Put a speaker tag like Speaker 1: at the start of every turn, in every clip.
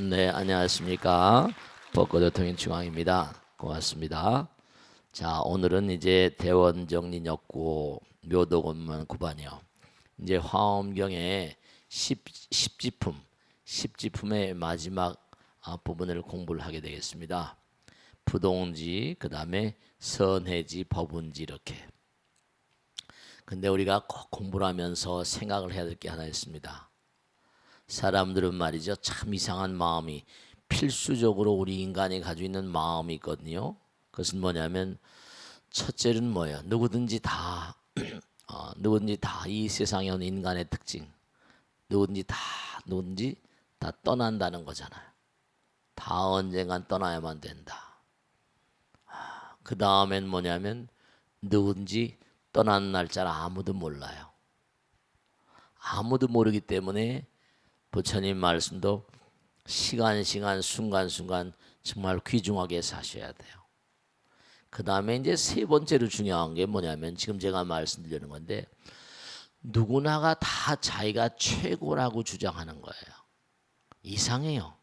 Speaker 1: 네, 안녕하십니까. 벚꽃의 통인중앙입니다. 고맙습니다. 자, 오늘은 이제 대원정리역고 묘도건만 9반이요. 이제 화엄경의 10지품의 마지막 부분을 공부를 하게 되겠습니다. 부동지, 그 다음에 선해지, 법운지 이렇게. 근데 우리가 꼭 공부를 하면서 생각을 해야 될 게 하나 있습니다. 사람들은 말이죠, 참 이상한 마음이 필수적으로 우리 인간이 가지고 있는 마음이 있거든요. 그것은 뭐냐면 첫째는 뭐예요? 누구든지 다 이 세상에 온 인간의 특징, 누구든지 다 떠난다는 거잖아요. 다 언젠간 떠나야만 된다. 그 다음엔 뭐냐면 누군지 떠나는 날짜를 아무도 몰라요. 아무도 모르기 때문에 부처님 말씀도 시간 순간 정말 귀중하게 사셔야 돼요. 그 다음에 이제 세 번째로 중요한 게 뭐냐면 지금 제가 말씀드리는 건데 누구나가 다 자기가 최고라고 주장하는 거예요. 이상해요.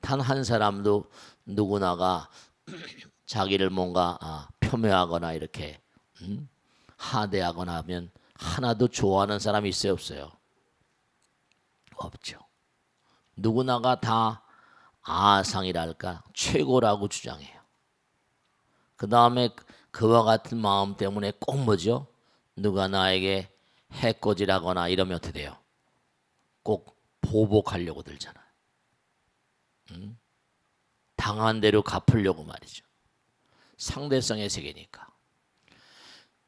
Speaker 1: 단 한 사람도 누구나가 자기를 뭔가 폄훼하거나 이렇게 하대하거나 하면 하나도 좋아하는 사람이 있어요, 없어요? 없죠. 누구나가 다 아상이랄까 최고라고 주장해요. 그 다음에 그와 같은 마음 때문에 꼭 뭐죠? 누가 나에게 해코지라거나 이러면 어떻게 돼요? 꼭 보복하려고 들잖아요. 당한 대로 갚으려고 말이죠. 상대성의 세계니까.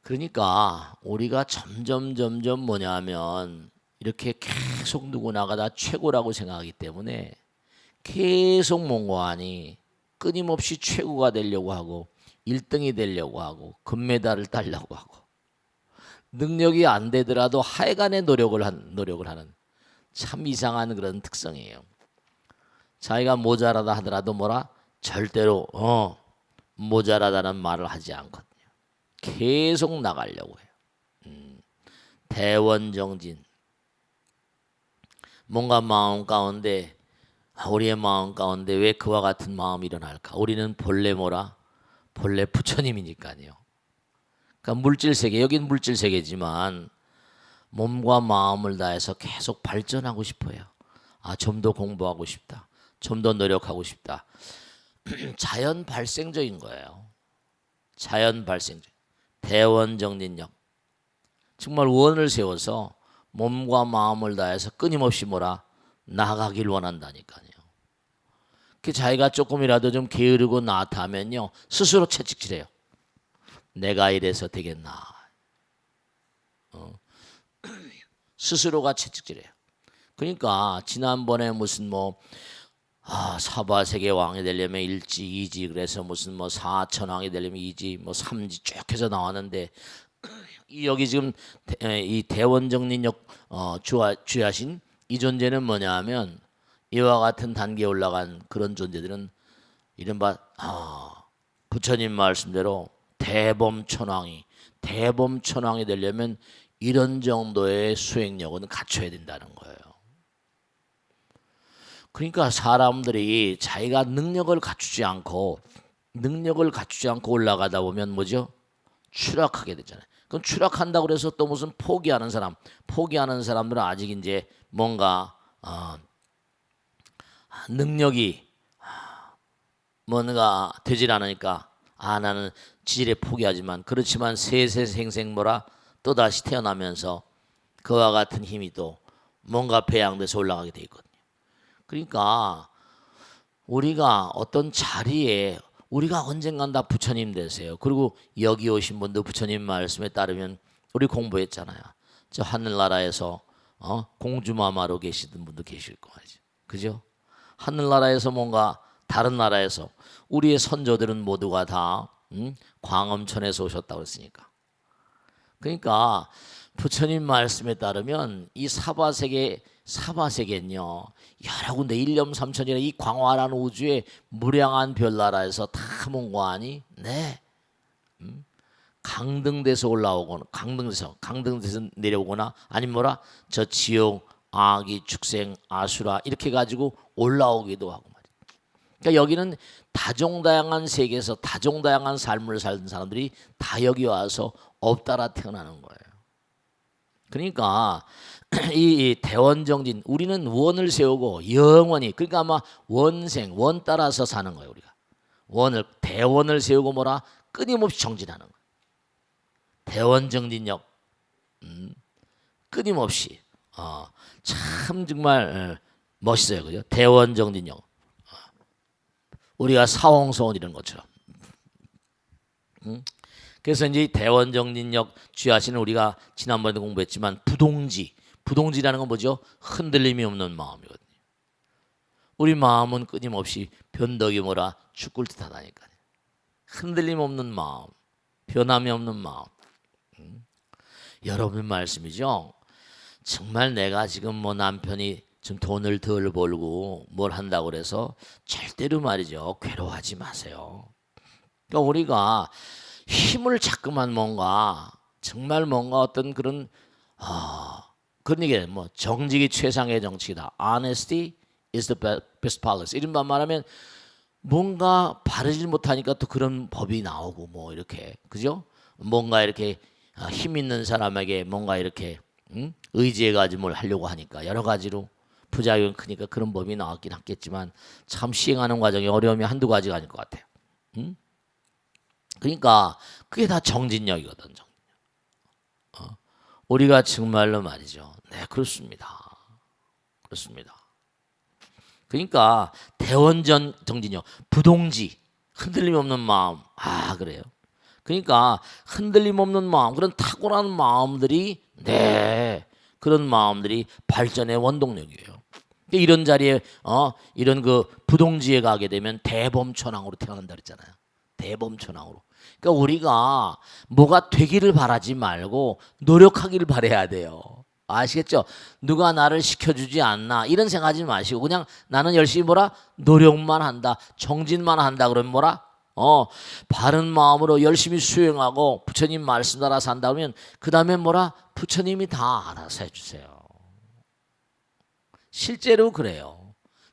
Speaker 1: 그러니까 우리가 점점 뭐냐면 이렇게 계속 누구나가 다 최고라고 생각하기 때문에 계속 뭔가하니 끊임없이 최고가 되려고 하고 1등이 되려고 하고 금메달을 따려고 하고 능력이 안 되더라도 하여간에 노력을 하는 참 이상한 그런 특성이에요. 자기가 모자라다 하더라도 절대로 모자라다는 말을 하지 않거든요. 계속 나가려고 해요. 대원정진. 뭔가 우리의 마음 가운데 왜 그와 같은 마음이 일어날까? 우리는 본래 본래 부처님이니까요. 그러니까 물질세계, 여긴 물질세계지만 몸과 마음을 다해서 계속 발전하고 싶어요. 좀 더 공부하고 싶다. 좀 더 노력하고 싶다. 자연 발생적인 거예요. 자연 발생적. 대원정진력. 정말 원을 세워서 몸과 마음을 다해서 끊임없이 나아가길 원한다니까요. 그 자기가 조금이라도 좀 게으르고 나타하면요 스스로 채찍질해요. 내가 이래서 되겠나. 스스로가 채찍질해요. 그러니까 지난번에 무슨 사바세계 왕이 되려면 일지, 이지, 그래서 무슨 사천왕이 되려면 이지, 삼지 쭉 해서 나왔는데 여기 지금 이 대원정린역 주하신 이 존재는 뭐냐하면 이와 같은 단계에 올라간 그런 존재들은 이른바 부처님 말씀대로 대범천왕이 되려면 이런 정도의 수행력은 갖춰야 된다는 거예요. 그러니까 사람들이 자기가 능력을 갖추지 않고 올라가다 보면 뭐죠? 추락하게 되잖아요. 그럼 추락한다고 그래서 또 무슨 포기하는 사람들은 아직 이제 뭔가 능력이 뭔가 되질 않으니까 나는 지질에 포기하지만 그렇지만 세세생생 또다시 태어나면서 그와 같은 힘이 또 뭔가 배양돼서 올라가게 돼 있거든요. 그러니까 우리가 어떤 자리에 우리가 언젠간 다 부처님 되세요. 그리고 여기 오신 분도 부처님 말씀에 따르면 우리 공부했잖아요. 저 하늘나라에서 공주마마로 계시던 분도 계실 거예요. 그죠? 하늘나라에서 뭔가 다른 나라에서 우리의 선조들은 모두가 다 광엄천에서 오셨다고 했으니까. 그러니까 부처님 말씀에 따르면 이 사바세계는요 여러 군데 일념삼천이라 이 광활한 우주의 무량한 별나라에서 다 뭔가하니 강등돼서 올라오거나 강등돼서 내려오거나 아니면 저 지옥 아기, 축생, 아수라 이렇게 가지고 올라오기도 하고 말이에요. 그러니까 여기는 다종다양한 세계에서 다종다양한 삶을 살던 사람들이 다 여기 와서 업따라 태어나는 거예요. 그러니까 이 대원정진, 우리는 원을 세우고 영원히, 그러니까 아마 원생, 원 따라서 사는 거예요. 우리가 대원을 세우고 뭐라 끊임없이 정진하는 거예요. 대원정진력, 끊임없이. 참 정말 멋있어요, 그죠? 대원정진력. 우리가 사홍소원 이런 것처럼. 그래서 이제 대원정진력 취하시는, 우리가 지난번에도 공부했지만 부동지라는 건 뭐죠? 흔들림이 없는 마음이거든요. 우리 마음은 끊임없이 변덕이 뭐라 죽을 듯하다니까요. 흔들림 없는 마음, 변함이 없는 마음. 여러분 말씀이죠. 정말 내가 지금 뭐 남편이 좀 돈을 덜 벌고 뭘 한다고 그래서 절대로 말이죠, 괴로워하지 마세요. 그러니까 우리가 힘을 자꾸만 정말 뭔가 어떤 그런 얘기예요. 뭐 정직이 최상의 정치다. Honesty is the best policy. 이런 말하면 뭔가 바르지 못하니까 또 그런 법이 나오고 뭐 이렇게, 그죠? 뭔가 이렇게 힘 있는 사람에게 뭔가 이렇게 의지해가지고 뭘 하려고 하니까 여러 가지로 부작용이 크니까 그런 법이 나왔긴 하겠지만 참 시행하는 과정에 어려움이 한두 가지가 아닐 것 같아요. 그러니까 그게 다 정진력이거든. 우리가 정말로 말이죠. 네, 그렇습니다. 그러니까 정진력, 부동지, 흔들림 없는 마음. 그래요. 그러니까 흔들림 없는 마음, 그런 탁월한 마음들이, 그런 마음들이 발전의 원동력이에요. 이런 자리에 이런 그 부동지에 가게 되면 대범천왕으로 태어난다 그랬잖아요. 대범천왕으로. 그러니까 우리가 뭐가 되기를 바라지 말고 노력하기를 바라야 돼요. 아시겠죠? 누가 나를 시켜주지 않나 이런 생각하지 마시고 그냥 나는 열심히 노력만 한다, 정진만 한다. 그러면 바른 마음으로 열심히 수행하고 부처님 말씀 따라 산다 그러면 그 다음에 부처님이 다 알아서 해주세요. 실제로 그래요.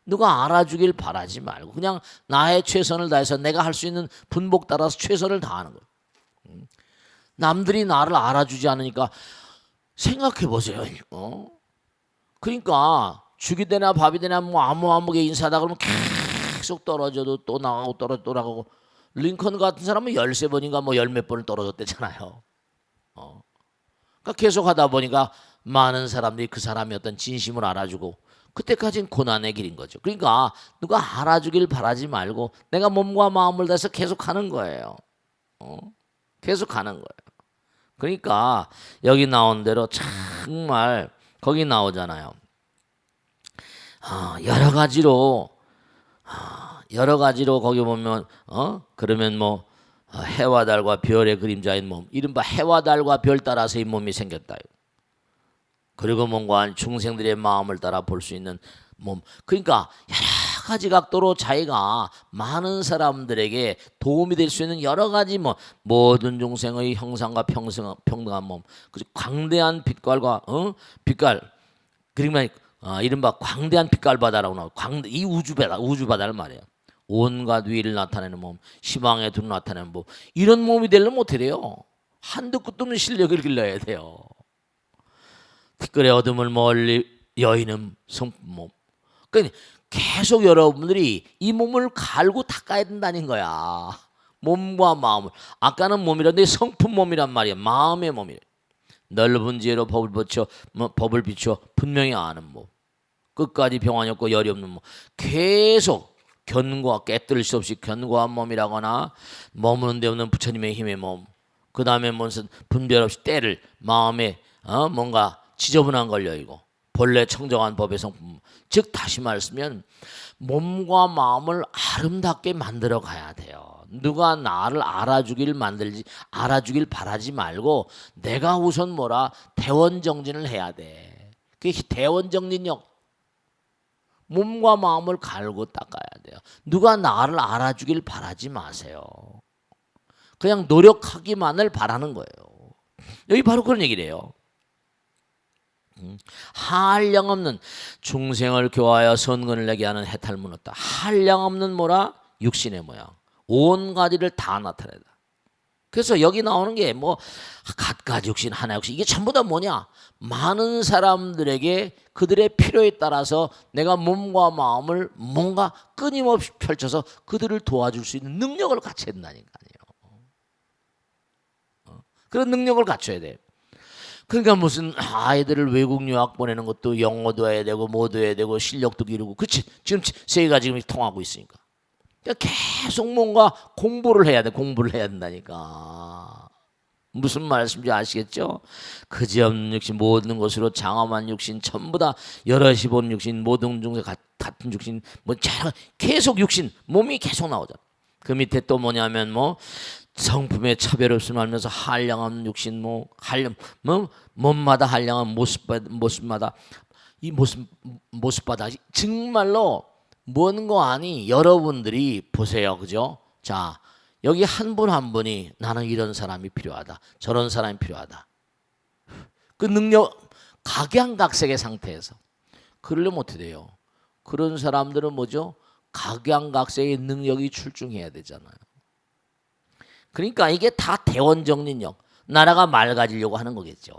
Speaker 1: 누가 알아주길 바라지 말고 그냥 나의 최선을 다해서 내가 할 수 있는 분복 따라서 최선을 다하는 거예요. 남들이 나를 알아주지 않으니까 생각해 보세요. 그러니까 죽이 되나 밥이 되나 뭐 아무개 인사하다 그러면 계속 떨어져도 또 나가고 또 나가고, 링컨 같은 사람은 13번인가 뭐 열 몇 번을 떨어졌대잖아요. 그러니까 계속 하다 보니까 많은 사람들이 그 사람의 어떤 진심을 알아주고 그때까지는 고난의 길인 거죠. 그러니까 누가 알아주길 바라지 말고 내가 몸과 마음을 다해서 계속 하는 거예요. 계속 하는 거예요. 그러니까 여기 나온 대로 정말 거기 나오잖아요. 여러 가지로 거기 보면 그러면 뭐 해와 달과 별의 그림자인 몸, 이른바 해와 달과 별 따라서 이 몸이 생겼다. 그리고 뭔가 중생들의 마음을 따라 볼 수 있는 몸. 그러니까 여러 가지 각도로 자기가 많은 사람들에게 도움이 될 수 있는 여러 가지 모든 중생의 형상과 평등한 몸. 광대한 빛깔과 빛깔. 그러면 이른바 광대한 빛깔 바다라고 나와요. 이 우주 바다를 말해요. 온갖 위를 나타내는 몸, 시방의 두를 나타내는 몸. 이런 몸이 되려면 어떻게 돼요? 한도 끝도 없는 실력을 길러야 돼요. 티끌의 어둠을 멀리 여의는 성품 몸. 그러니까 계속 여러분들이 이 몸을 갈고 닦아야 된다는 거야. 몸과 마음을. 아까는 몸이란데 성품 몸이란 말이야. 마음의 몸이래. 넓은 지혜로 법을 비추어 분명히 아는 몸. 끝까지 병환이 없고 열이 없는 몸. 계속 깨뜨릴 수 없이 견고한 몸이라거나 머무는 데 없는 부처님의 힘의 몸. 그 다음에 무슨 분별 없이 때를 마음에 뭔가 지저분한 걸 여의고 본래 청정한 법의 성품. 즉 다시 말하면 몸과 마음을 아름답게 만들어 가야 돼요. 누가 나를 알아주길 바라지 말고 내가 우선 대원정진을 해야 돼. 그게 대원정진력. 몸과 마음을 갈고 닦아야 돼요. 누가 나를 알아주길 바라지 마세요. 그냥 노력하기만을 바라는 거예요. 여기 바로 그런 얘기를 해요. 한량없는 중생을 교하여 선근을 내게 하는 해탈문 없다. 한량없는 뭐라? 육신의 모양. 온 가지를 다 나타내다. 그래서 여기 나오는 게 뭐 갖가지 육신, 하나 육신, 이게 전부 다 뭐냐? 많은 사람들에게 그들의 필요에 따라서 내가 몸과 마음을 뭔가 끊임없이 펼쳐서 그들을 도와줄 수 있는 능력을 갖춰야 된다니까요. 그런 능력을 갖춰야 돼요. 그러니까 무슨 아이들을 외국 유학 보내는 것도 영어도 해야 되고 뭐도 해야 되고 실력도 기르고, 그렇지? 지금 세계가 지금 통하고 있으니까. 그러니까 계속 뭔가 공부를 해야 돼. 공부를 해야 된다니까. 무슨 말씀인지 아시겠죠? 그지없는 육신 모든 것으로 장엄한 육신 전부 다 여럿이 본 육신 모든 중에 같은 육신 뭐 계속 육신 몸이 계속 나오잖아. 그 밑에 또 뭐냐면 뭐 성품의 차별 없음 하면서 한량한 육신 뭐 몸마다 한량한 모습마다 이 모습마다 정말로 뭔거 아니. 여러분들이 보세요, 그죠? 자, 여기 한 분 한 분이 나는 이런 사람이 필요하다, 저런 사람이 필요하다. 그 능력 각양각색의 상태에서 그러려면 어떻게 돼요? 그런 사람들은 뭐죠? 각양각색의 능력이 출중해야 되잖아요. 그러니까 이게 다 대원정린력, 나라가 맑아지려고 하는 거겠죠.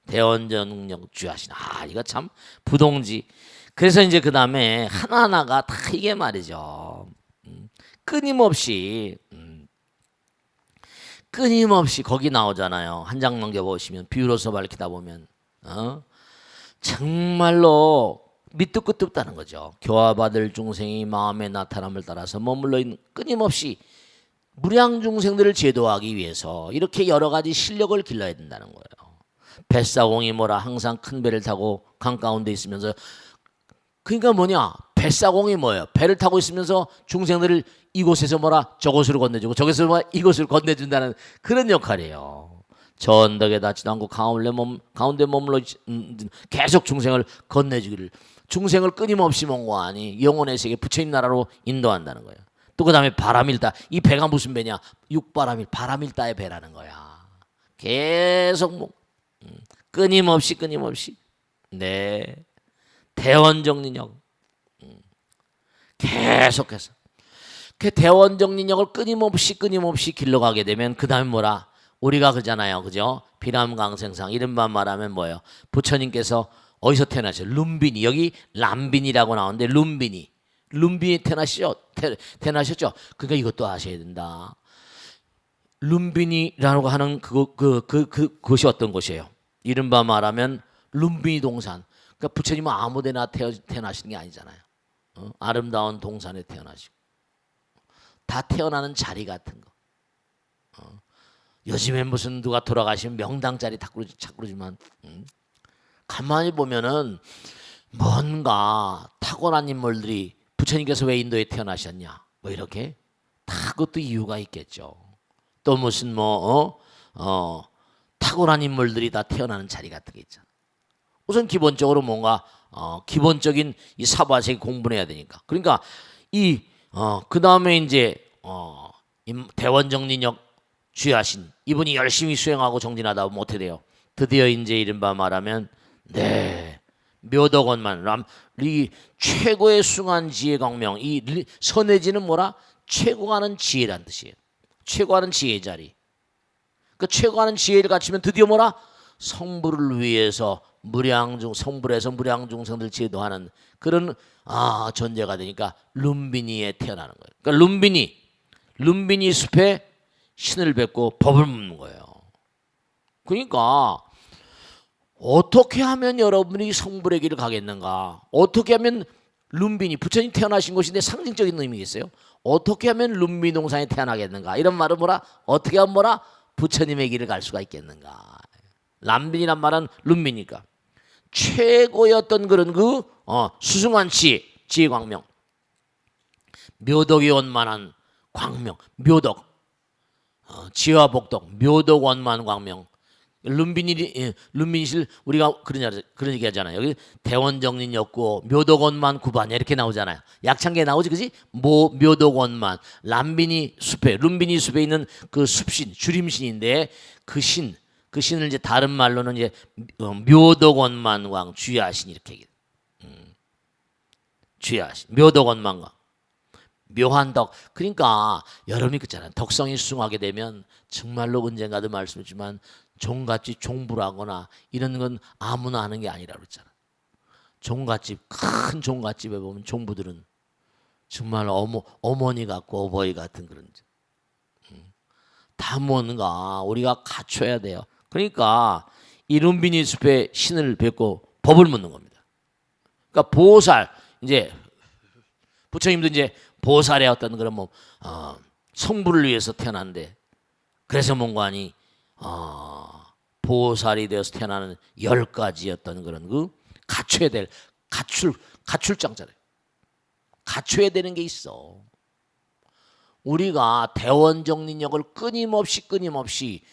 Speaker 1: 대원정린력 주하신. 이거 참 부동지. 그래서 이제 그 다음에 하나하나가 다 이게 말이죠. 끊임없이 거기 나오잖아요. 한 장 넘겨보시면 비유로서 밝히다 보면 정말로 밑도 끝도 없다는 거죠. 교화받을 중생이 마음의 나타남을 따라서 머물러 있는, 끊임없이 무량 중생들을 제도하기 위해서 이렇게 여러 가지 실력을 길러야 된다는 거예요. 뱃사공이 뭐라 항상 큰 배를 타고 강 가운데 있으면서, 그러니까 뭐냐? 뱃사공이 뭐예요? 배를 타고 있으면서 중생들을 이곳에서 뭐라 저곳으로 건네주고 저곳에서 뭐라 이곳을 건네준다는 그런 역할이에요. 저 언덕에 닿지도 않고 가운데 머물러 계속 중생을 건네주기를, 중생을 끊임없이 몽고하니 영혼의 세계 부처님 나라로 인도한다는 거예요. 또 그 다음에 바람일다. 이 배가 무슨 배냐? 바람일다의 배라는 거야. 계속 끊임없이 네, 대원정린력 계속해서 그 대원정린력을 끊임없이 길러가게 되면 그 다음에 뭐라? 우리가 그잖아요, 그죠? 비람강생상 이른바 말하면 뭐예요? 부처님께서 어디서 태어나셨어요? 룸비니. 여기 람빈이라고 나오는데 룸비니 태어나셨죠? 그러니까 이것도 아셔야 된다. 룸비니라고 하는 그것이 어떤 곳이에요? 이른바 말하면 룸비니 동산. 그러니까 부처님은 아무데나 태어나시는 게 아니잖아요. 아름다운 동산에 태어나시고 다 태어나는 자리 같은 거. 요즘에 무슨 누가 돌아가시면 명당 자리 자꾸 그러지만 가만히 보면은 뭔가 타고난 인물들이 부처님께서 왜 인도에 태어나셨냐 뭐 이렇게 다 그것도 이유가 있겠죠. 또 무슨 타고난 인물들이 다 태어나는 자리 같은 게 있잖아. 우선 기본적으로 뭔가 기본적인 이 사바세계 공부를 해야 되니까. 그러니까 그 다음에 이제 대원정린력 주하신 이분이 열심히 수행하고 정진하다 보면 어떻게 돼요? 드디어 이제 이른바 말하면 묘덕원만 이 최고의 숭한 지혜 광명, 이 선해지는 뭐라? 최고하는 지혜란 뜻이에요. 최고하는 지혜의 자리. 그 최고하는 지혜를 갖추면 드디어 뭐라? 성부를 위해서 성불에서 무량 중생들 제도하는 그런 존재가 되니까 룸비니에 태어나는 거예요. 그러니까 룸비니 숲에 신을 뵙고 법을 묻는 거예요. 그러니까 어떻게 하면 여러분이 성불의 길을 가겠는가? 어떻게 하면 룸비니, 부처님 태어나신 곳인데 상징적인 의미겠어요? 어떻게 하면 룸비니 동산에 태어나겠는가? 이런 말은 뭐라? 어떻게 하면 뭐라? 부처님의 길을 갈 수가 있겠는가? 람빈이란 말은 룸비니까 최고의 어떤 그런 수승한 지혜 광명, 묘덕이 원만한 광명, 묘덕, 지혜와 복덕, 묘덕 원만 광명. 룸빈실 우리가 그런 얘기 하잖아요. 여기 대원정린였고 묘덕원만 구반이야 이렇게 나오잖아요. 약창기에 나오지, 그지? 묘덕원만 룸빈이 숲에 있는 그 숲신, 주림신인데 그 신, 그 신을 이제 다른 말로는 이제 묘덕원만광 주야신 이렇게 얘기해요. 주야신 묘덕원만광 묘한 덕. 그러니까 여러분이 그렇잖아요. 덕성이 숭하게 되면 정말로 언젠가도 말씀했지만 종갓집 종부라거나 이런 건 아무나 하는 게 아니라고 그랬잖아요. 종갓집 큰 종갓집에 보면 종부들은 정말 어머니 같고 어버이 같은 그런 다 뭔가 우리가 갖춰야 돼요. 그러니까 이 룸비니 숲에 신을 뵙고 법을 묻는 겁니다. 그러니까 보살 이제 부처님도 이제 보살의 어떤 그런 뭐 성부를 위해서 태어난데 그래서 뭔가니 보살이 되어서 태어나는 10가지였던 그런 그 갖춰야 될 갖출장잖아요. 갖춰야 되는 게 있어. 우리가 대원정린력을 끊임없이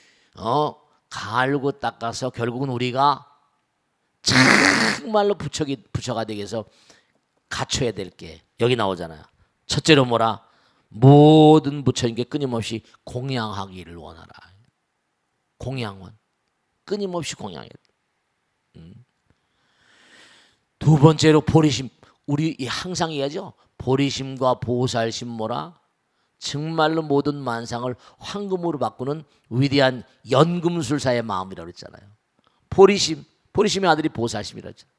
Speaker 1: 갈고 닦아서 결국은 우리가 정말로 부처가 되기 위해서 갖춰야 될 게 여기 나오잖아요. 첫째로 뭐라? 모든 부처님께 끊임없이 공양하기를 원하라. 공양원 끊임없이 공양해. 두 번째로 보리심. 우리 항상 얘기하죠. 보리심과 보살심 뭐라? 정말로 모든 만상을 황금으로 바꾸는 위대한 연금술사의 마음이라고 그랬잖아요. 보리심의 아들이 보살심이라고 했잖아요.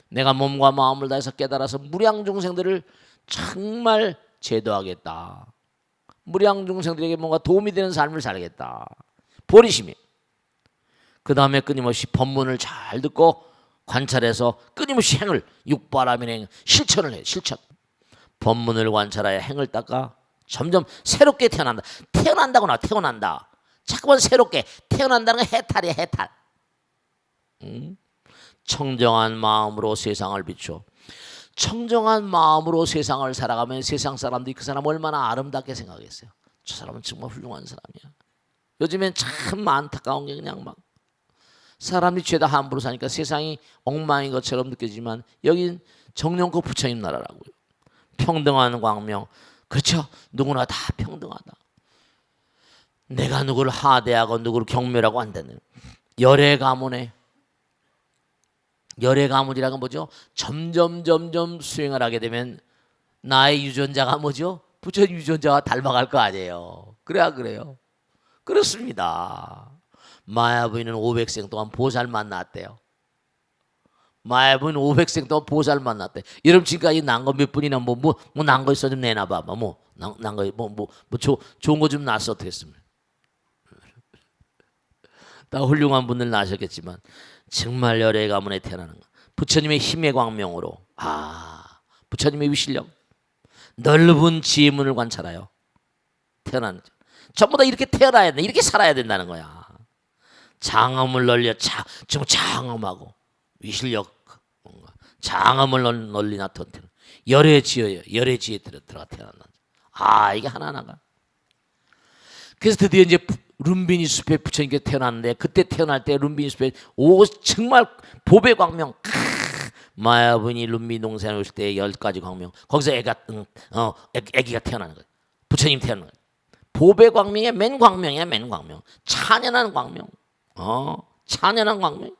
Speaker 1: 내가 몸과 마음을 다해서 깨달아서 무량중생들을 정말 제도하겠다. 무량중생들에게 뭔가 도움이 되는 삶을 살겠다. 보리심이. 그 다음에 끊임없이 법문을 잘 듣고 관찰해서 끊임없이 행을 육바라밀행 실천을 해. 실천. 법문을 관찰하여 행을 닦아 점점 새롭게 태어난다. 태어난다구나. 태어난다. 자꾸만 새롭게 태어난다는 건 해탈이야. 해탈. 청정한 마음으로 세상을 비춰. 청정한 마음으로 세상을 살아가면 세상 사람들이 그 사람 얼마나 아름답게 생각했어요. 저 사람은 정말 훌륭한 사람이야. 요즘엔 참 안타까운 게 그냥 막 사람이 죄다 함부로 사니까 세상이 엉망인 것처럼 느껴지지만 여긴 정령코 부처님 나라라고요. 평등한 광명. 그렇죠. 누구나 다 평등하다. 내가 누구를 하대하고 누구를 경멸하고 안 되는 열애 가문에 열애 가문이라는 건 뭐죠? 점점 수행을 하게 되면 나의 유전자가 뭐죠? 부처님 유전자와 닮아갈 거 아니에요. 그래요. 그렇습니다. 마야부인은 500생 동안 보살 만났대요. 마야부인 500생 동안 보살 만났대. 여러분 지금까지 난 거 몇 분이나 뭐 난 거 있어 좀 내놔봐. 난 거 좋은 거 좀 났어 어떻게 했으면. 다 훌륭한 분들 나셨겠지만 정말 열애 가문에 태어나는 거. 부처님의 힘의 광명으로 부처님의 위실력 넓은 지혜문을 관찰하여 태어나는 거죠. 전부 다 이렇게 태어나야 돼. 이렇게 살아야 된다는 거야. 장엄을 널려 좀 장엄하고 위실력 뭔가 장엄을 널리 나타내는 열애 지혜예요. 열애 지혜 들어가 태어난다. 이게 하나하나가. 그래서 드디어 이제 룸비니 숲에 부처님께 태어났는데 그때 태어날 때 룸비니 숲에 정말 보배 광명 마야분이 룸비니 동산에 오실 때 10가지 광명 거기서 애기가 태어나는 거예요. 부처님 태어나는 거예요. 보배 광명의 맨 광명이야. 맨 광명. 찬연한 광명. 찬연한 광명.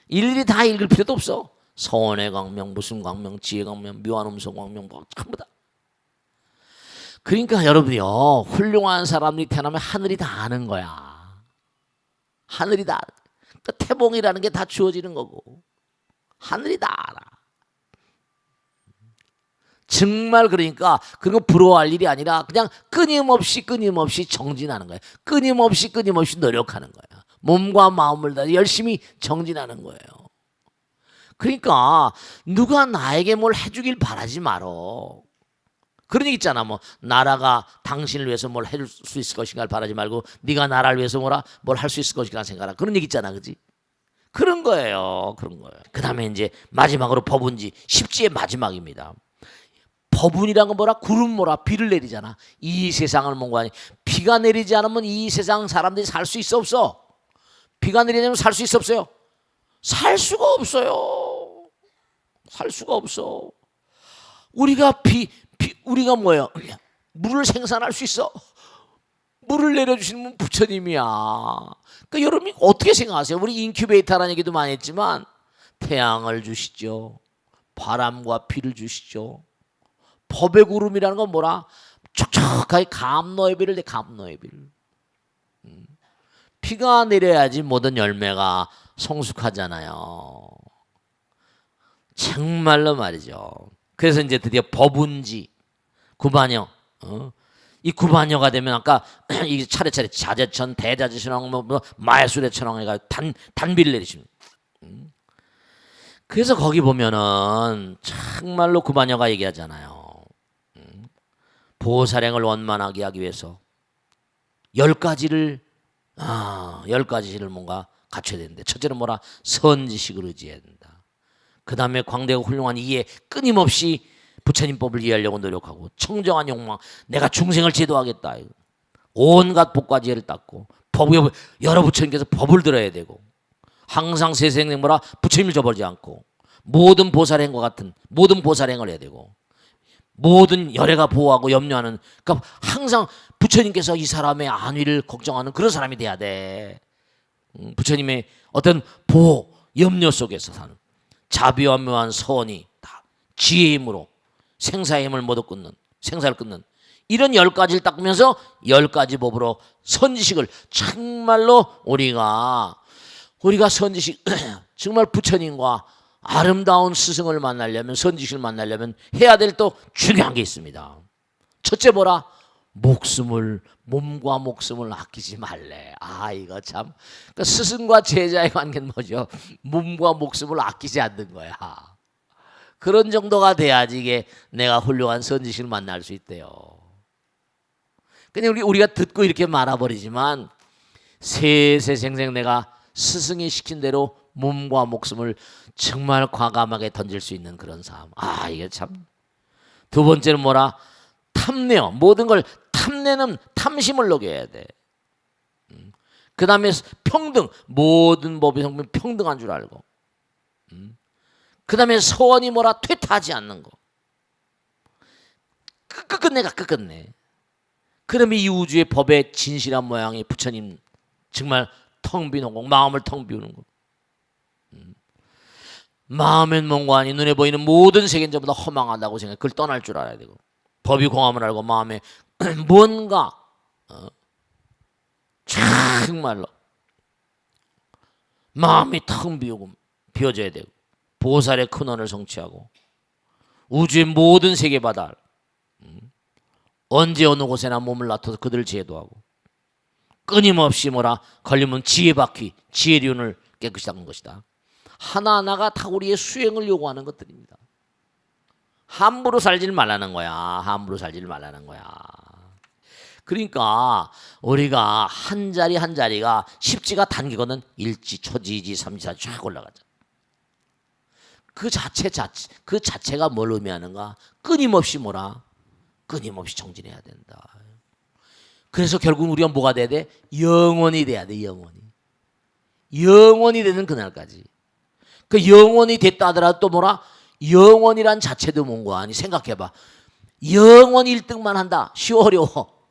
Speaker 1: 일일이 다 읽을 필요도 없어. 서원의 광명, 무슨 광명, 지혜 광명, 묘한 음성 광명 뭐 전부 다. 그러니까 여러분이요, 훌륭한 사람들이 태어나면 하늘이 다 아는 거야. 하늘이 다. 그러니까 태봉이라는 게 다 주어지는 거고 하늘이 다 알아. 정말 그러니까 그런 거 부러워할 일이 아니라 그냥 끊임없이 정진하는 거야. 끊임없이 노력하는 거야. 몸과 마음을 다 열심히 정진하는 거예요. 그러니까 누가 나에게 뭘 해주길 바라지 말어. 그런 얘기 있잖아. 뭐 나라가 당신을 위해서 뭘 해줄 수 있을 것인가를 바라지 말고 네가 나라를 위해서 뭘 할 수 있을 것인가 생각하라. 그런 얘기 있잖아. 그지? 그런 거예요. 그 다음에 이제 마지막으로 법운지 10지의 마지막입니다. 법운이란 건 뭐라? 구름 뭐라? 비를 내리잖아. 이 세상을 뭔가 비가 내리지 않으면 이 세상 사람들이 살 수 있어 없어? 비가 내리면 살 수 있어 없어요? 살 수가 없어요. 살 수가 없어. 우리가 우리가 뭐예요? 물을 생산할 수 있어? 물을 내려주시는 분 부처님이야. 그러니까 여러분이 어떻게 생각하세요? 우리 인큐베이터라는 얘기도 많이 했지만 태양을 주시죠. 바람과 비를 주시죠. 법의 구름이라는 건 뭐라? 촉촉하게 감로의 비를 내 감로의 비를. 비가 내려야지 모든 열매가 성숙하잖아요. 정말로 말이죠. 그래서 이제 드디어 법운지 구반여, 이 구반여가 되면 아까 이 차례차례 자재천, 대자재천왕, 마해수레천왕 해가 단비를 내리십니다. 그래서 거기 보면은 정말로 구반여가 얘기하잖아요. 보살행을 원만하게 하기 위해서 10가지를 뭔가 갖춰야 되는데, 첫째는 뭐라? 선지식을 의지해야 된다. 그 다음에 광대하고 훌륭한 이해, 끊임없이 부처님 법을 이해하려고 노력하고, 청정한 욕망, 내가 중생을 제도하겠다, 온갖 복과 지혜를 닦고, 여러 부처님께서 법을 들어야 되고, 항상 세생행모라 부처님을 저버리지 않고, 모든 보살행과 같은 모든 보살행을 해야 되고, 모든 열애가 보호하고 염려하는, 그러니까 항상 부처님께서 이 사람의 안위를 걱정하는 그런 사람이 돼야 돼. 부처님의 어떤 보호, 염려 속에서 사는 자비와 묘한 서원이 다 지혜의 힘으로 생사의 힘을 모두 끊는, 생사를 끊는 이런 10가지를 닦으면서 10가지 법으로 선지식을 정말로 우리가 선지식 정말 부처님과 아름다운 스승을 만나려면, 선지식을 만나려면 해야 될 또 중요한 게 있습니다. 첫째 뭐라? 몸과 목숨을 아끼지 말래. 이거 참. 그러니까 스승과 제자의 관계는 뭐죠? 몸과 목숨을 아끼지 않는 거야. 그런 정도가 돼야지 이게 내가 훌륭한 선지식을 만날 수 있대요. 그냥 우리가 듣고 이렇게 말아버리지만 세세생생 내가 스승이 시킨 대로 몸과 목숨을 정말 과감하게 던질 수 있는 그런 삶. 이게 참. 두 번째는 뭐라? 탐내어. 모든 걸 탐내는 탐심을 녹여야 돼. 그 다음에 평등. 모든 법의 성품이 평등한 줄 알고. 그 다음에 서원이 뭐라? 퇴타하지 않는 거. 끝끝내. 그러면 이 우주의 법의 진실한 모양이 부처님 정말 텅 빈 허공, 마음을 텅 비우는 거. 마음엔 몽관이 눈에 보이는 모든 세계는 전부 다 허망하다고 생각해. 그걸 떠날 줄 알아야 되고, 법이 공함을 알고 마음에 뭔가 정말로 마음이 텅 비워져야 되고, 보살의 근원을 성취하고 우주의 모든 세계 바다 언제 어느 곳에나 몸을 놔둬서 그들을 제도하고, 끊임없이 뭐라? 걸리면 지혜 바퀴, 지혜륜을 깨끗이 닦는 것이다. 하나하나가 다 우리의 수행을 요구하는 것들입니다. 함부로 살질 말라는 거야. 함부로 살질 말라는 거야. 그러니까 우리가 한 자리 한 자리가 십지가 단기거든. 일지, 초지, 이지, 삼지까지 쫙 올라가죠. 그 자체가 뭘 의미하는가? 끊임없이 뭐라? 끊임없이 정진해야 된다. 그래서 결국 우리가 뭐가 돼야 돼? 영원히 돼야 돼. 영원히 되는 그날까지. 그 영원히 됐다 하더라도 또 뭐라? 영원이란 자체도 뭔가 아니. 생각해봐. 영원 1등만 한다. 쉬워 어려워?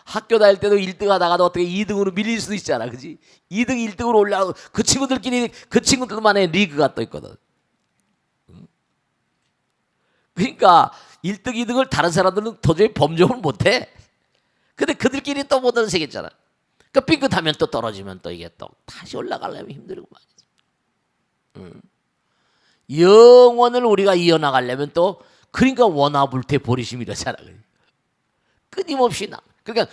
Speaker 1: 학교 다닐 때도 1등 하다가도 어떻게 2등으로 밀릴 수도 있잖아. 그지? 2등 1등으로 올라가고 그 친구들만의 리그가 또 있거든. 그러니까 1등 2등을 다른 사람들은 도저히 범접을 못해. 근데 그들끼리 또 못 얻어내겠잖아. 그 삐끗하면 또 떨어지면 또 이게 또 다시 올라가려면 힘들고 말이지. 영원을 우리가 이어나가려면 또, 그러니까 원화불태 보리심 이러잖아. 끊임없이 그러니까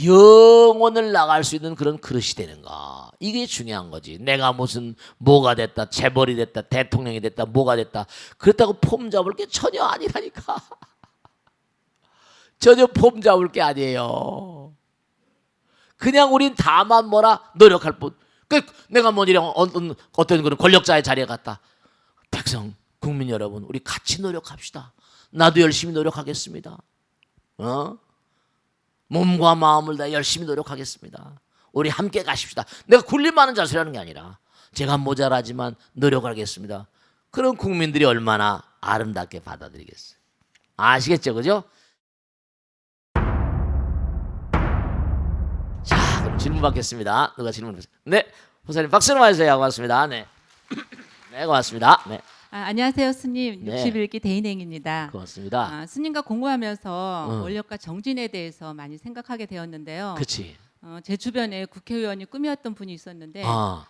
Speaker 1: 영원을 나갈 수 있는 그런 그릇이 되는가, 이게 중요한 거지. 내가 무슨 뭐가 됐다, 재벌이 됐다, 대통령이 됐다, 뭐가 됐다, 그렇다고 폼 잡을 게 전혀 아니라니까. 전혀 폼 잡을 게 아니에요. 그냥 우린 다만 뭐라? 노력할 뿐. 내가 뭐니랑 어떤 그런 권력자의 자리에 갔다. 백성, 국민 여러분, 우리 같이 노력합시다. 나도 열심히 노력하겠습니다. 몸과 마음을 다 열심히 노력하겠습니다. 우리 함께 가십시다. 내가 굴림 많은 자세라는 게 아니라 제가 모자라지만 노력하겠습니다. 그런 국민들이 얼마나 아름답게 받아들이겠어요. 아시겠죠, 그죠? 질문 받겠습니다. 누가 질문 주세요? 네, 목사님 박수로 맞으세요. 고맙습니다. 네, 네 고맙습니다. 네,
Speaker 2: 안녕하세요, 스님.
Speaker 1: 네.
Speaker 2: 61기 대인행입니다.
Speaker 1: 고맙습니다.
Speaker 2: 스님과 공부하면서 원력과 정진에 대해서 많이 생각하게 되었는데요.
Speaker 1: 그렇지.
Speaker 2: 제 주변에 국회의원이 꿈이었던 분이 있었는데
Speaker 1: 아,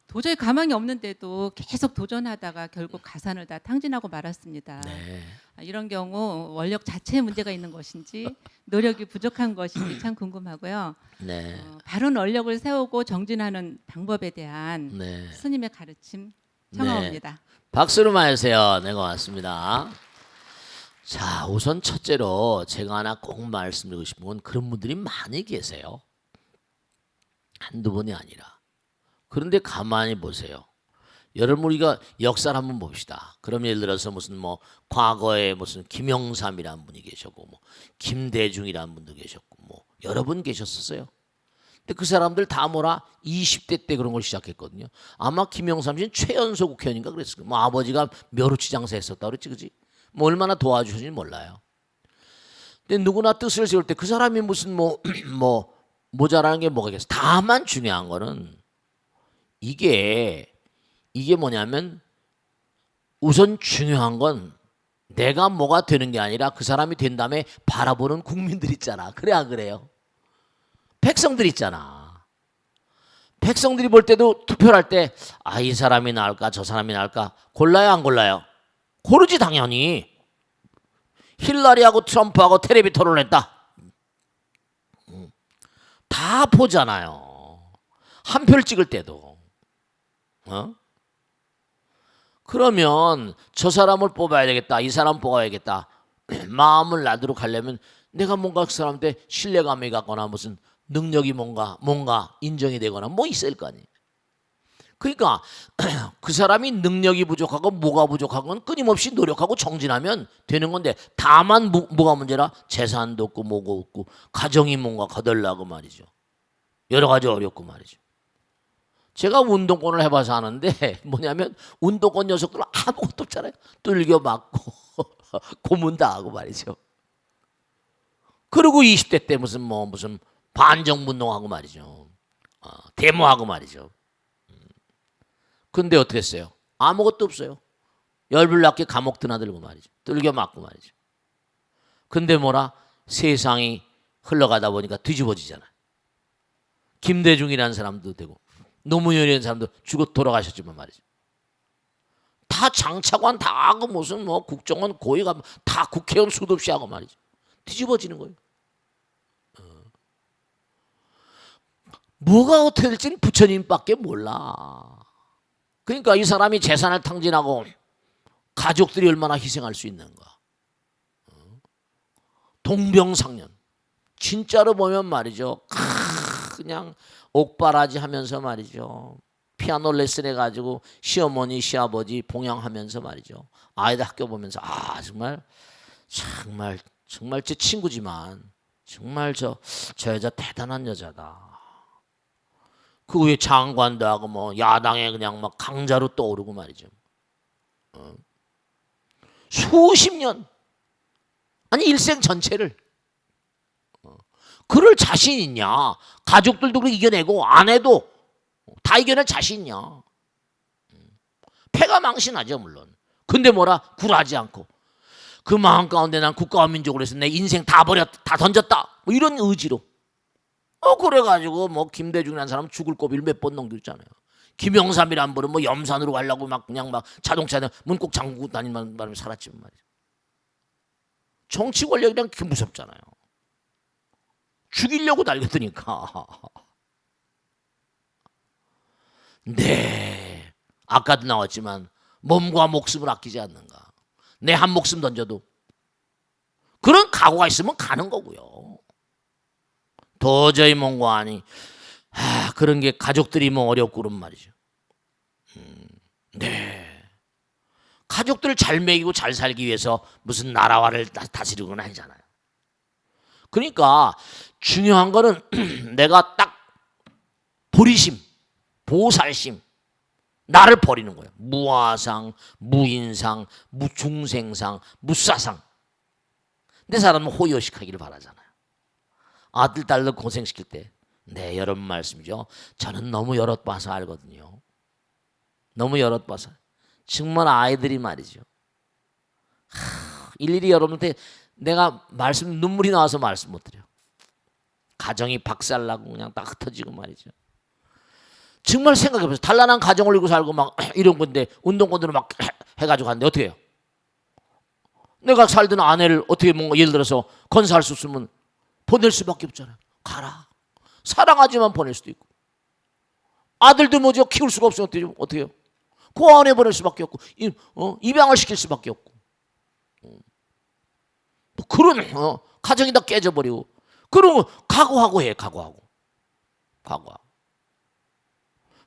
Speaker 2: 도저히 가망이 없는데도 계속 도전하다가 결국 가산을 다 탕진하고 말았습니다.
Speaker 1: 네.
Speaker 2: 이런 경우 원력 자체에 문제가 있는 것인지 노력이 부족한 것인지 참 궁금하고요.
Speaker 1: 네,
Speaker 2: 바른 원력을 세우고 정진하는 방법에 대한
Speaker 1: 네.
Speaker 2: 스님의 가르침 청하옵니다.
Speaker 1: 박수로 맞으세요. 네, 고맙습니다. 자, 우선 첫째로 제가 하나 꼭 말씀드리고 싶은 건 그런 분들이 많이 계세요. 한두 분이 아니라. 그런데 가만히 보세요. 여러분 우리가 역사를 한번 봅시다. 그럼 예를 들어서 무슨 뭐 과거에 무슨 김영삼이라는 분이 계셨고 뭐 김대중이라는 분도 계셨고 뭐 여러 분 계셨었어요. 근데 그 사람들 다 뭐라 20대 때 그런 걸 시작했거든요. 아마 김영삼 씨는 최연소 국회의원인가 그랬을 거예요. 뭐 아버지가 멸우치 장사 했었다 그랬지, 그지? 뭐 얼마나 도와주셨는지 몰라요. 근데 누구나 뜻을 세울 때 그 사람이 무슨 뭐 모자라는 게 뭐가 있겠어. 다만 중요한 거는 이게 뭐냐면 우선 중요한 건 내가 뭐가 되는 게 아니라 그 사람이 된 다음에 바라보는 국민들 있잖아. 그래 안 그래요? 백성들 있잖아. 백성들이 볼 때도 투표를 할 때 이 사람이 나을까 저 사람이 나을까 골라요 안 골라요? 고르지 당연히. 힐러리하고 트럼프하고 텔레비 토론했다. 다 보잖아요. 한 표를 찍을 때도. 그러면 저 사람을 뽑아야 되겠다. 이 사람 뽑아야겠다. 마음을 놔두고 가려면 내가 뭔가 그 사람한테 신뢰감이 갖거나 무슨 능력이 뭔가 인정이 되거나 뭐 있을 거 아니에요. 그러니까 그 사람이 능력이 부족하고 뭐가 부족한 건 끊임없이 노력하고 정진하면 되는 건데 다만 뭐가 문제라 재산도 없고 뭐가 없고 가정이 뭔가 거덜나고 말이죠. 여러 가지 어렵고 말이죠. 제가 운동권을 해봐서 아는데 뭐냐면 운동권 녀석들은 아무것도 없잖아요. 뚫겨 맞고 고문 당하고 말이죠. 그리고 20대 때 무슨 반정운동하고 말이죠. 데모하고 말이죠. 근데 어떻게 했어요? 아무것도 없어요. 열불나게 감옥 드나들고 말이죠. 뚫겨 맞고 말이죠. 근데 뭐라 세상이 흘러가다 보니까 뒤집어지잖아요. 김대중이라는 사람도 되고 노무현이라는 사람도 죽어 돌아가셨지만 말이죠. 다 장차관 다 하고 무슨 국정원 고위가 다 국회의원 수도 없이 하고 말이죠. 뒤집어지는 거예요. 뭐가 어떻게 될지는 부처님밖에 몰라. 그러니까 이 사람이 재산을 탕진하고 가족들이 얼마나 희생할 수 있는가. 동병상련. 진짜로 보면 말이죠. 그냥 옥바라지 하면서 말이죠. 피아노 레슨 해가지고 시어머니 시아버지 봉양하면서 말이죠. 아이들 학교 보면서 정말 제 친구지만 정말 저 여자 대단한 여자다. 그 후에 장관도 하고 야당에 그냥 강자로 떠오르고 말이죠. 수십 년 아니 일생 전체를 그럴 자신 있냐? 가족들도 그렇게 이겨내고 아내도 다 이겨낼 자신 있냐? 패가 망신하죠 물론. 근데 뭐라 굴하지 않고 그 마음 가운데 난 국가와 민족을 위해서 내 인생 다 던졌다. 이런 의지로. 그래가지고 김대중이라는 사람 죽을 고비를 몇 번 넘겼잖아요. 김영삼이란 분은 염산으로 가려고 그냥 자동차에 문꼭 잠그고 다니는 바람에 살았지만 말이죠. 정치 권력이란 게 무섭잖아요. 죽이려고 달려드니까. 네. 아까도 나왔지만 몸과 목숨을 아끼지 않는가. 내 한 목숨 던져도 그런 각오가 있으면 가는 거고요. 도저히 뭔가 아니 그런 게 가족들이 어렵고 그런 말이죠. 네. 가족들을 잘 먹이고 잘 살기 위해서 무슨 나라화를 다스리고는 아니잖아요. 그러니까 중요한 거는 내가 딱 보리심, 보살심, 나를 버리는 거예요. 무아상, 무인상, 무중생상, 무사상. 내 사람은 호의호식하기를 바라잖아요. 아들, 딸들 고생시킬 때 네, 여러분 말씀이죠. 저는 너무 열어봐서 알거든요. 너무 열어봐서. 정말 아이들이 말이죠. 일일이 여러분한테 내가 말씀 눈물이 나와서 말씀 못 드려. 가정이 박살나고 그냥 딱 흩어지고 말이죠. 정말 생각해보세요. 단란한 가정을 이루고 살고 막 이런 건데 운동권으로 막 해가지고 하는데 어떻게 해요? 내가 살던 아내를 어떻게 뭔가 예를 들어서 건사할 수 없으면 보낼 수밖에 없잖아요. 가라. 사랑하지만 보낼 수도 있고. 아들도 뭐죠? 키울 수가 없으면 어떻게 해요? 고아원에 보낼 수밖에 없고 입양을 시킬 수밖에 없고. 뭐 그런 가정이 다 깨져버리고 그러면 각오하고 해. 각오하고.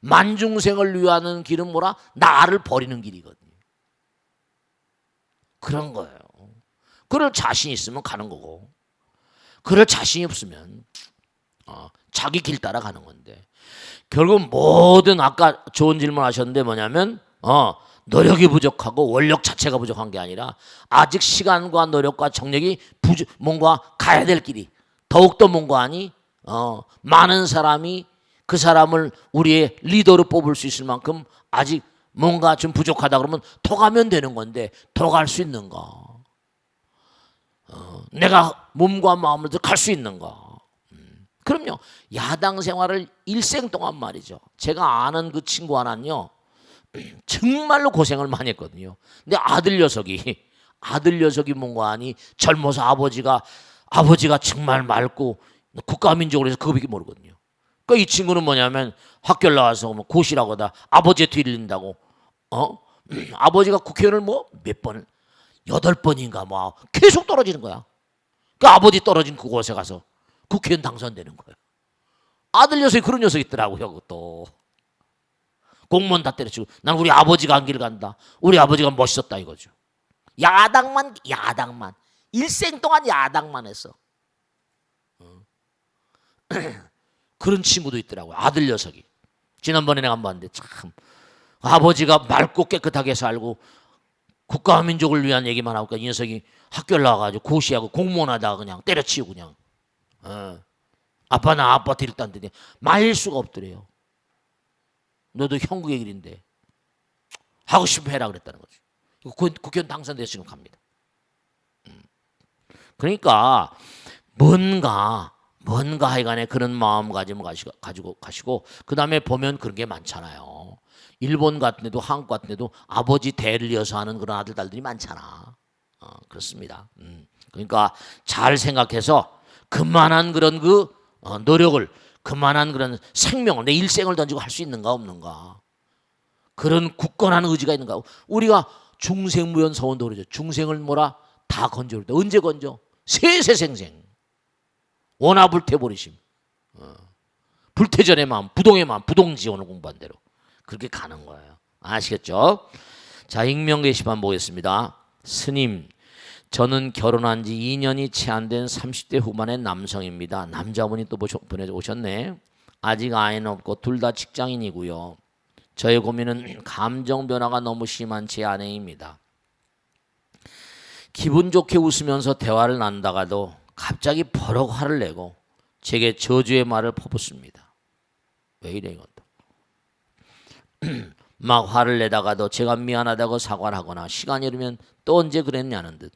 Speaker 1: 만중생을 위하는 길은 뭐라? 나를 버리는 길이거든요. 그런 거예요. 그럴 자신 있으면 가는 거고 그럴 자신이 없으면 자기 길 따라가는 건데 결국 모든 아까 좋은 질문 하셨는데 뭐냐면 노력이 부족하고 원력 자체가 부족한 게 아니라 아직 시간과 노력과 정력이 뭔가 가야 될 길이 더욱더 뭔가 하니 많은 사람이 그 사람을 우리의 리더로 뽑을 수 있을 만큼 아직 뭔가 좀 부족하다 그러면 더 가면 되는 건데 더 갈 수 있는가? 내가 몸과 마음을 갈 수 있는가? 그럼요. 야당 생활을 일생 동안 말이죠. 제가 아는 그 친구 하나는요. 정말로 고생을 많이 했거든요. 근데 아들 녀석이 뭔가 하니 젊어서 아버지가 정말 맑고 국가민족으로 해서 그거밖에 모르거든요. 그러니까 이 친구는 뭐냐면 학교를 나와서 뭐 고시라고다 아버지의 뒤를 린다고 아버지가 국회의원을 뭐 몇 번 8번인가 뭐 계속 떨어지는 거야. 그 아버지 떨어진 그곳에 가서 국회의원 당선되는 거예요. 아들 녀석이 그런 녀석이 있더라고요. 또 공무원 다 때려치고 난 우리 아버지가 한 길 간다. 우리 아버지가 멋있었다 이거죠. 야당만 일생 동안 야당만 했어. 그런 친구도 있더라고요. 아들 녀석이. 지난번에 내가 한번 봤는데 참 아버지가 맑고 깨끗하게 살고 국가와 민족을 위한 얘기만 하고 이 녀석이 학교를 나와가지고 고시하고 공무원 하다가 그냥 때려치우고 그냥 아빠 나 아빠한테 일단더니 말릴 수가 없더래요. 너도 형국의 길인데 하고 싶으면 해라 그랬다는 거죠. 국회의원 당선돼서 지금 갑니다. 그러니까 뭔가 하여간에 그런 마음가짐을 가지고 가시고 그 다음에 보면 그런 게 많잖아요. 일본 같은 데도 한국 같은 데도 아버지 대를 이어서 하는 그런 아들 딸들이 많잖아. 그렇습니다. 그러니까 잘 생각해서 그만한 그런 노력을 그만한 그런 생명을 내 일생을 던지고 할 수 있는가 없는가 그런 굳건한 의지가 있는가. 우리가 중생무연서원도 그러죠. 중생을 뭐라 다 건져올 때 언제 건져? 세세생생 원하불태버리심 불태전의 마음 부동의 마음 부동지원을 공부한 대로 그렇게 가는 거예요. 아시겠죠? 자, 익명 게시판 보겠습니다. 스님, 저는 결혼한 지 2년이 채 안 된 30대 후반의 남성입니다. 남자분이 또 보내오셨네. 아직 아이는 없고 둘 다 직장인이고요. 저의 고민은 감정 변화가 너무 심한 제 아내입니다. 기분 좋게 웃으면서 대화를 나누다가도 갑자기 버럭 화를 내고 제게 저주의 말을 퍼붓습니다. 왜 이래 이것도. 막 화를 내다가도 제가 미안하다고 사과를 하거나 시간이 흐르면 또 언제 그랬냐는 듯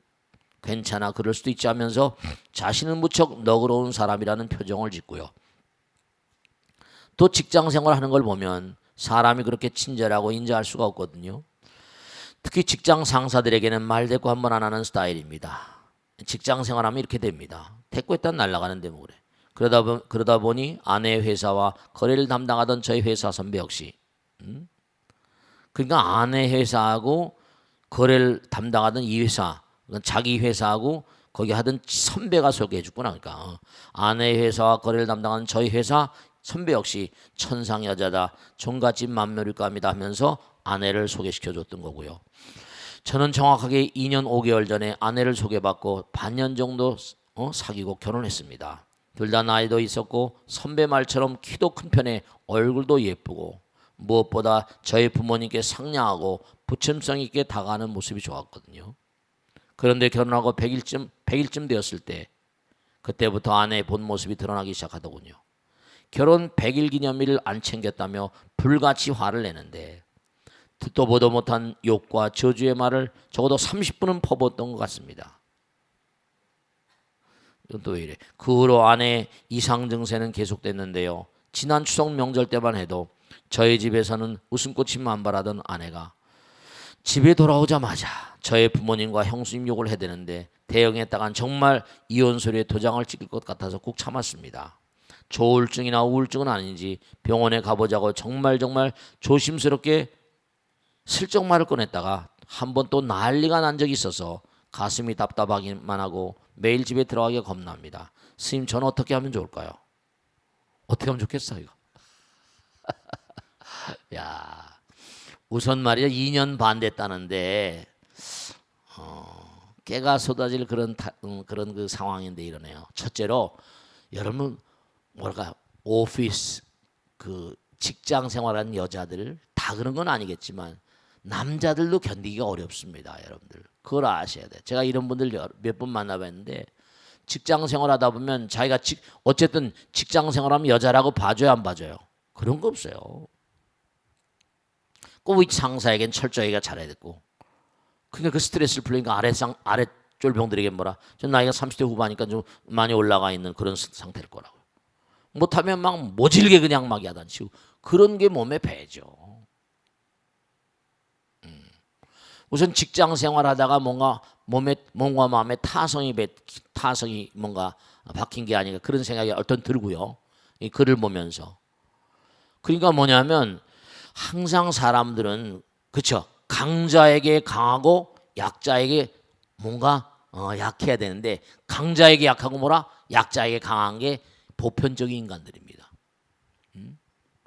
Speaker 1: 괜찮아 그럴 수도 있지 하면서 자신은 무척 너그러운 사람이라는 표정을 짓고요. 또 직장생활 하는 걸 보면 사람이 그렇게 친절하고 인자할 수가 없거든요. 특히 직장 상사들에게는 말대꾸 한 번 안 하는 스타일입니다. 직장생활 하면 이렇게 됩니다. 대꾸했다 날아가는데 뭐 그래. 그러다 보니 아내의 회사와 거래를 담당하던 저희 회사 선배 역시 그러니까 아내 회사하고 거래를 담당하던 이 회사 자기 회사하고 거기 하던 선배가 소개해 줬구나. 그러니까 아내 회사와 거래를 담당하는 저희 회사 선배 역시 천상 여자다 종갓집 맏며느리일까 합니다 하면서 아내를 소개시켜 줬던 거고요. 저는 정확하게 2년 5개월 전에 아내를 소개받고 반년 정도 사귀고 결혼했습니다. 둘 다 나이도 있었고 선배 말처럼 키도 큰 편에 얼굴도 예쁘고 무엇보다 저희 부모님께 상냥하고 부침성 있게 다가가는 모습이 좋았거든요. 그런데 결혼하고 100일쯤 되었을 때 그때부터 아내의 본 모습이 드러나기 시작하더군요. 결혼 100일 기념일을 안 챙겼다며 불같이 화를 내는데 듣도 보도 못한 욕과 저주의 말을 적어도 30분은 퍼붓던 것 같습니다. 이건 또 왜 이래? 그 후로 아내의 이상 증세는 계속됐는데요. 지난 추석 명절 때만 해도 저희 집에서는 웃음꽃이 만발하던 아내가 집에 돌아오자마자 저의 부모님과 형수님 욕을 해대는데 대응했다간 정말 이혼 소리에 도장을 찍을 것 같아서 꾹 참았습니다. 조울증이나 우울증은 아닌지 병원에 가보자고 정말 조심스럽게 슬쩍 말을 꺼냈다가 한 번 또 난리가 난 적이 있어서 가슴이 답답하기만 하고 매일 집에 들어가기가 겁납니다. 스님, 저는 어떻게 하면 좋을까요? 어떻게 하면 좋겠어 이거? 야, 우선 말이야 2년 반 됐다는데 깨가 쏟아질 그런 그 상황인데 이러네요. 첫째로 여러분 뭐랄까 오피스 그 직장 생활하는 여자들 다 그런 건 아니겠지만 남자들도 견디기가 어렵습니다, 여러분들. 그걸 아셔야 돼. 제가 이런 분들 몇 번 만나봤는데 직장 생활하다 보면 자기가 어쨌든 직장 생활하면 여자라고 봐줘야 안 봐줘요? 그런 거 없어요. 꼭 상사에겐 철저히가 잘해야 되고. 그러니까 그 스트레스를 풀리니까 아래쪽 병들에게 뭐라. 전 나이가 30대 후반이니까 좀 많이 올라가 있는 그런 상태일 거라고요. 못하면 막 모질게 그냥 막 야단치고 그런 게 몸에 배죠. 우선 직장 생활하다가 뭔가 몸과 마음에 타성이 뭔가 박힌 게 아닌가 그런 생각이 얼핏 들고요. 이 글을 보면서. 그러니까 뭐냐면 항상 사람들은 그렇죠. 강자에게 강하고 약자에게 뭔가 약해야 되는데 강자에게 약하고 뭐라 약자에게 강한 게 보편적인 인간들입니다.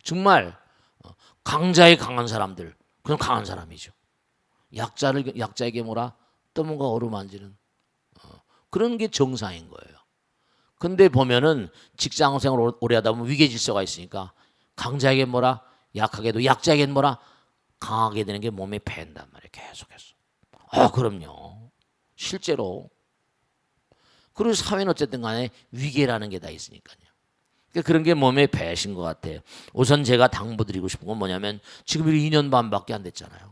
Speaker 1: 정말 강자에 강한 사람들 그건 강한 사람이죠. 약자에게 뭐라 또 뭔가 어루만지는 그런 게 정상인 거예요. 근데 보면은 직장 생활 오래 하다 보면 위계 질서가 있으니까 강자에게 뭐라 약하게도 약자에게 뭐라 강하게 되는 게 몸에 밴단 말이에요. 계속해서. 그럼요. 실제로. 그리고 사회는 어쨌든 간에 위계라는 게 다 있으니까요. 그러니까 그런 게 몸에 배신 것 같아요. 우선 제가 당부드리고 싶은 건 뭐냐면 지금 2년 반밖에 안 됐잖아요.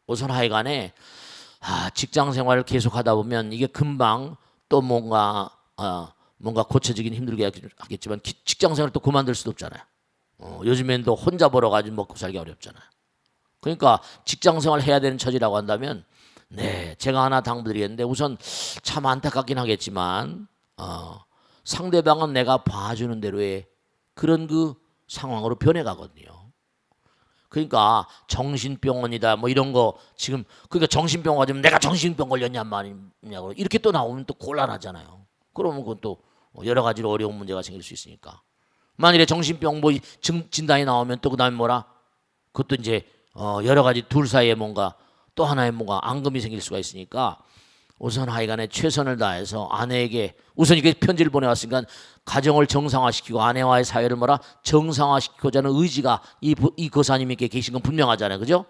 Speaker 1: 우선 하여간에 직장 생활을 계속하다 보면 이게 금방 또 뭔가 고쳐지긴 힘들게 하겠지만 직장 생활을 또 그만둘 수도 없잖아요. 요즘엔 또 혼자 벌어가지고 먹고 살기 어렵잖아요. 그러니까 직장 생활 해야 되는 처지라고 한다면 네, 제가 하나 당부드리겠는데 우선 참 안타깝긴 하겠지만 상대방은 내가 봐주는 대로의 그런 그 상황으로 변해가거든요. 그러니까 정신병원이다 뭐 이런 거 지금 그러니까 정신병원 가지면 내가 정신병 걸렸냐 말이냐고 이렇게 또 나오면 또 곤란하잖아요. 그러면 그건 또 여러 가지로 어려운 문제가 생길 수 있으니까 만일에 정신병 뭐 진단이 나오면 또 그다음에 뭐라 그것도 이제 여러 가지 둘 사이에 뭔가 또 하나의 뭔가 앙금이 생길 수가 있으니까 우선 하여간에 최선을 다해서 아내에게 우선 이게 편지를 보내왔으니까 가정을 정상화시키고 아내와의 사회를 뭐라 정상화시키고자 하는 의지가 이 거사님께 계신 건 분명하잖아요. 그죠?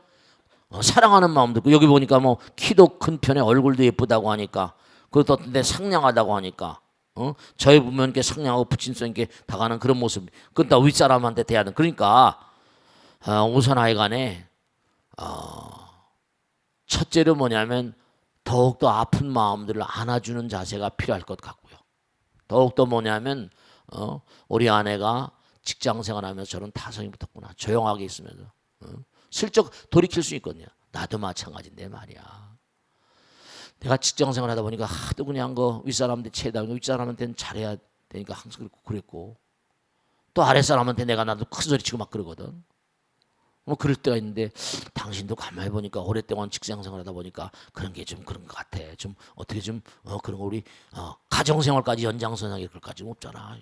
Speaker 1: 사랑하는 마음도 있고 여기 보니까 뭐 키도 큰 편에 얼굴도 예쁘다고 하니까 그것도 어떤데 상냥하다고 하니까 저희 부모님께 상냥하고 부친성 있게 다가가는 그런 모습 그건 다 윗사람한테 대하는 그러니까 우선 하여간에 첫째로 뭐냐면 더욱더 아픈 마음들을 안아주는 자세가 필요할 것 같고요. 더욱더 뭐냐면 우리 아내가 직장 생활하면서 저런 타성이 붙었구나. 조용하게 있으면서 슬쩍 돌이킬 수 있거든요. 나도 마찬가지인데 말이야. 내가 직장 생활하다 보니까 하도 그냥 윗사람한테 체다고 윗사람한테는 잘해야 되니까 항상 그랬고 또 아랫사람한테 내가 나도 큰 소리 치고 막 그러거든. 뭐 그럴 때가 있는데 당신도 가만히 보니까 오랫동안 직장 생활하다 보니까 그런 게 좀 그런 것 같아. 좀 어떻게 좀 그런 거 우리 가정 생활까지 연장선상에 그럴까지 없잖아.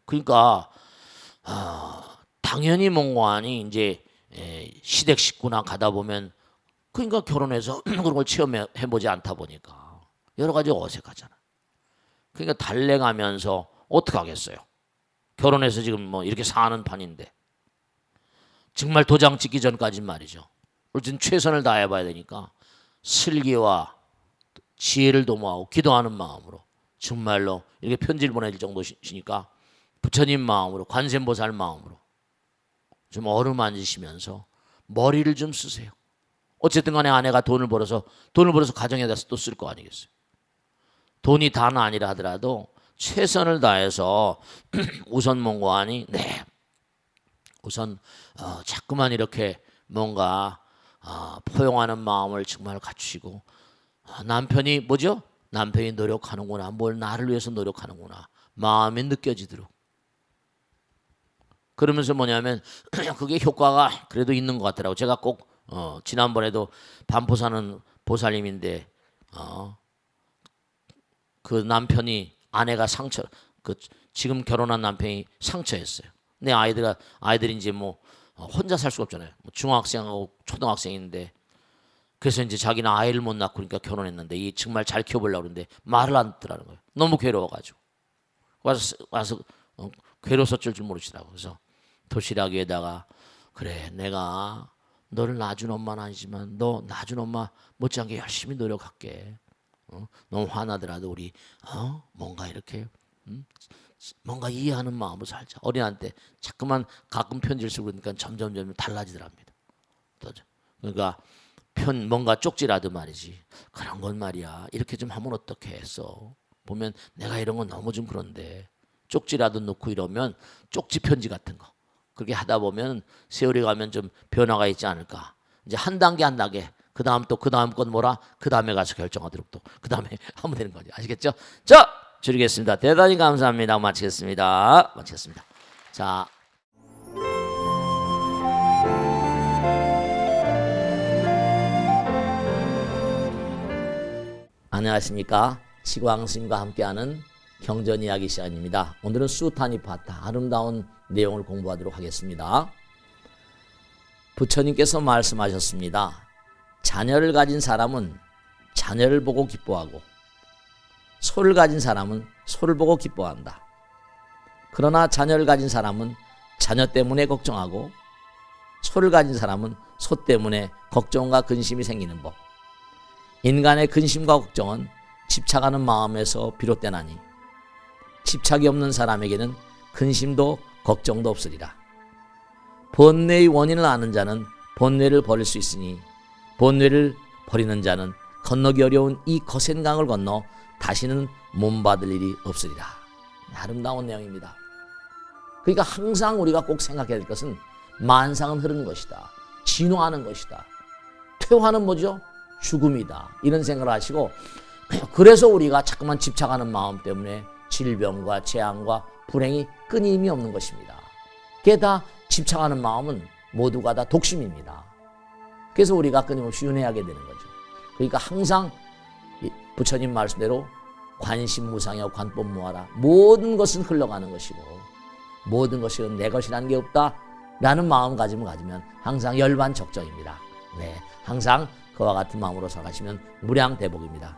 Speaker 1: 그러니까 당연히 뭔가니 이제 시댁 식구나 가다 보면 그러니까 결혼해서 그런 걸 체험해 보지 않다 보니까 여러 가지 어색하잖아. 그러니까 달래가면서 어떻게 하겠어요? 결혼해서 지금 뭐 이렇게 사는 판인데. 정말 도장 찍기 전까지는 말이죠. 우리는 최선을 다해봐야 되니까 슬기와 지혜를 도모하고 기도하는 마음으로 정말로 이렇게 편지를 보내줄 정도시니까 부처님 마음으로, 관세음보살 마음으로 좀 어루만지시면서 머리를 좀 쓰세요. 어쨌든 간에 아내가 돈을 벌어서 가정에다 또 쓸 거 아니겠어요. 돈이 다는 아니라 하더라도 최선을 다해서 우선 뭔가하니 우선 자꾸만 이렇게 뭔가 포용하는 마음을 정말 갖추시고, 남편이 뭐죠? 남편이 노력하는구나, 뭘 나를 위해서 노력하는구나 마음이 느껴지도록. 그러면서 뭐냐면 그게 효과가 그래도 있는 것 같더라고. 제가 꼭 지난번에도 반포 사는 보살님인데 그 남편이, 아내가 지금 결혼한 남편이 상처였어요. 내 아이들이 이제 뭐 혼자 살 수가 없잖아요. 뭐 중학생하고 초등학생인데, 그래서 이제 자기는 아이를 못 낳고 그러니까 결혼했는데 이 정말 잘 키워보려고 그러는데 말을 안 듣더라는 거예요. 너무 괴로워가지고 와서 괴로워서 어쩔 줄 모르시더라고. 그래서 도시락 위에다가, 그래 내가 너를 낳아준 엄마는 아니지만 너 낳아준 엄마 못지않게 열심히 노력할게. 너무 화나더라도 우리 뭔가 이렇게 뭔가 이해하는 마음으로 살자. 어린한테 자꾸만 가끔 편지를 쓰고 그러니까 점점 달라지더랍니다. 그러니까 뭔가 쪽지라도 말이지, 그런 건 말이야 이렇게 좀 하면 어떻게 했어. 보면 내가 이런 건 너무 좀 그런데 쪽지라도 넣고 이러면, 쪽지 편지 같은 거 그렇게 하다 보면 세월이 가면 좀 변화가 있지 않을까. 이제 한 단계 그 다음 또 그 다음 건 뭐라, 그 다음에 가서 결정하도록 또 그 다음에 하면 되는 거죠. 아시겠죠? 자, 줄이겠습니다. 대단히 감사합니다. 마치겠습니다. 자. 안녕하십니까. 시광스님과 함께하는 경전 이야기 시간입니다. 오늘은 수타니파타, 아름다운 내용을 공부하도록 하겠습니다. 부처님께서 말씀하셨습니다. 자녀를 가진 사람은 자녀를 보고 기뻐하고 소를 가진 사람은 소를 보고 기뻐한다. 그러나 자녀를 가진 사람은 자녀 때문에 걱정하고 소를 가진 사람은 소 때문에 걱정과 근심이 생기는 법. 인간의 근심과 걱정은 집착하는 마음에서 비롯되나니 집착이 없는 사람에게는 근심도 걱정도 없으리라. 번뇌의 원인을 아는 자는 번뇌를 버릴 수 있으니 번뇌를 버리는 자는 건너기 어려운 이 거센 강을 건너 다시는 몸받을 일이 없으리라. 아름다운 내용입니다. 그러니까 항상 우리가 꼭 생각해야 될 것은 만상은 흐르는 것이다. 진화하는 것이다. 퇴화는 뭐죠? 죽음이다. 이런 생각을 하시고, 그래서 우리가 자꾸만 집착하는 마음 때문에 질병과 재앙과 불행이 끊임이 없는 것입니다. 그게 다 집착하는 마음은 모두가 다 독심입니다. 그래서 우리가 끊임없이 윤회하게 되는 거죠. 그러니까 항상 부처님 말씀대로 관심무상여 관법무하라. 모든 것은 흘러가는 것이고 모든 것이 내 것이라는 게 없다라는 마음가짐을 가지면 항상 열반적정입니다. 네, 항상 그와 같은 마음으로 살아가시면 무량대복입니다.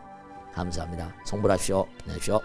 Speaker 1: 감사합니다. 성불하십시오. 내십시오.